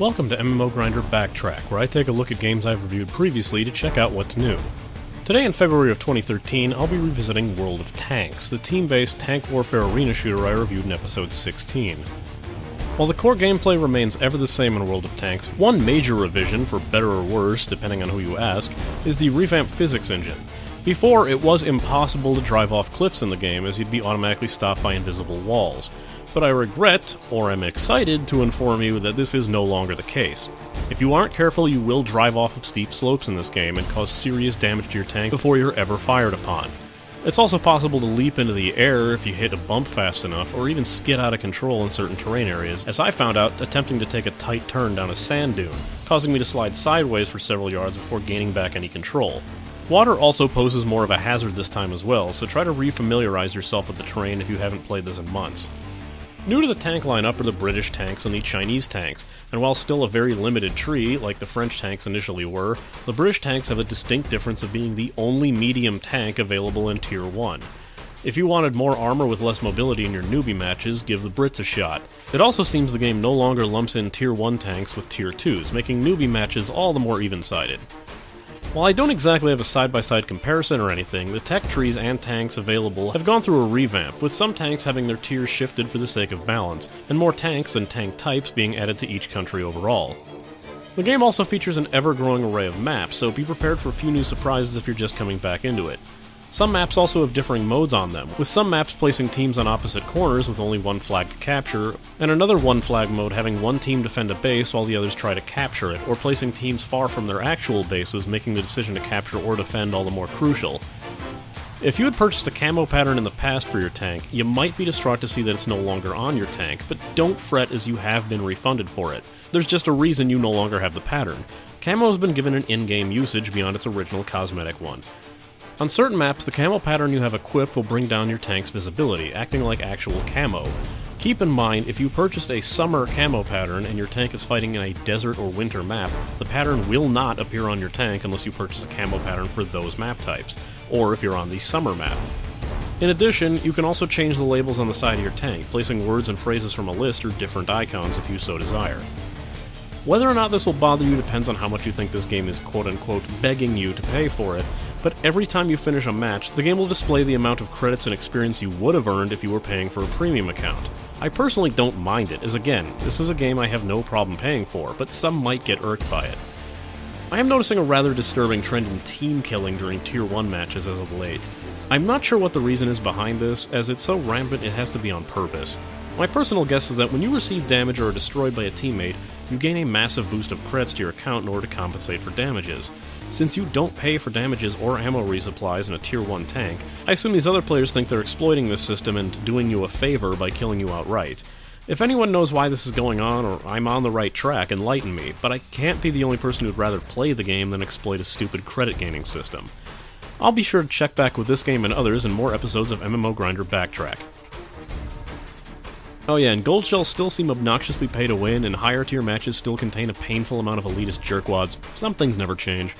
Welcome to MMO Grinder Backtrack, where I take a look at games I've reviewed previously to check out what's new. Today in February of 2013, I'll be revisiting World of Tanks, the team-based tank warfare arena shooter I reviewed in episode 16. While the core gameplay remains ever the same in World of Tanks, one major revision, for better or worse, depending on who you ask, is the revamped physics engine. Before, it was impossible to drive off cliffs in the game as you'd be automatically stopped by invisible walls. But I regret, or am excited, to inform you that this is no longer the case. If you aren't careful, you will drive off of steep slopes in this game and cause serious damage to your tank before you're ever fired upon. It's also possible to leap into the air if you hit a bump fast enough, or even skid out of control in certain terrain areas, as I found out attempting to take a tight turn down a sand dune, causing me to slide sideways for several yards before gaining back any control. Water also poses more of a hazard this time as well, so try to refamiliarize yourself with the terrain if you haven't played this in months. New to the tank lineup are the British tanks and the Chinese tanks, and while still a very limited tree, like the French tanks initially were, the British tanks have a distinct difference of being the only medium tank available in Tier 1. If you wanted more armor with less mobility in your newbie matches, give the Brits a shot. It also seems the game no longer lumps in Tier 1 tanks with Tier 2s, making newbie matches all the more even-sided. While I don't exactly have a side-by-side comparison or anything, the tech trees and tanks available have gone through a revamp, with some tanks having their tiers shifted for the sake of balance, and more tanks and tank types being added to each country overall. The game also features an ever-growing array of maps, so be prepared for a few new surprises if you're just coming back into it. Some maps also have differing modes on them, with some maps placing teams on opposite corners with only one flag to capture, and another one flag mode having one team defend a base while the others try to capture it, or placing teams far from their actual bases, making the decision to capture or defend all the more crucial. If you had purchased a camo pattern in the past for your tank, you might be distraught to see that it's no longer on your tank, but don't fret as you have been refunded for it. There's just a reason you no longer have the pattern. Camo has been given an in-game usage beyond its original cosmetic one. On certain maps, the camo pattern you have equipped will bring down your tank's visibility, acting like actual camo. Keep in mind, if you purchased a summer camo pattern and your tank is fighting in a desert or winter map, the pattern will not appear on your tank unless you purchase a camo pattern for those map types, or if you're on the summer map. In addition, you can also change the labels on the side of your tank, placing words and phrases from a list or different icons if you so desire. Whether or not this will bother you depends on how much you think this game is quote-unquote begging you to pay for it, but every time you finish a match, the game will display the amount of credits and experience you would have earned if you were paying for a premium account. I personally don't mind it, as again, this is a game I have no problem paying for, but some might get irked by it. I am noticing a rather disturbing trend in team killing during Tier 1 matches as of late. I'm not sure what the reason is behind this, as it's so rampant it has to be on purpose. My personal guess is that when you receive damage or are destroyed by a teammate, you gain a massive boost of credits to your account in order to compensate for damages. Since you don't pay for damages or ammo resupplies in a Tier 1 tank, I assume these other players think they're exploiting this system and doing you a favor by killing you outright. If anyone knows why this is going on, or I'm on the right track, enlighten me, but I can't be the only person who'd rather play the game than exploit a stupid credit gaining system. I'll be sure to check back with this game and others in more episodes of MMO Grinder Backtrack. Oh yeah, and gold shells still seem obnoxiously pay to win, and higher tier matches still contain a painful amount of elitist jerkwads. Some things never change.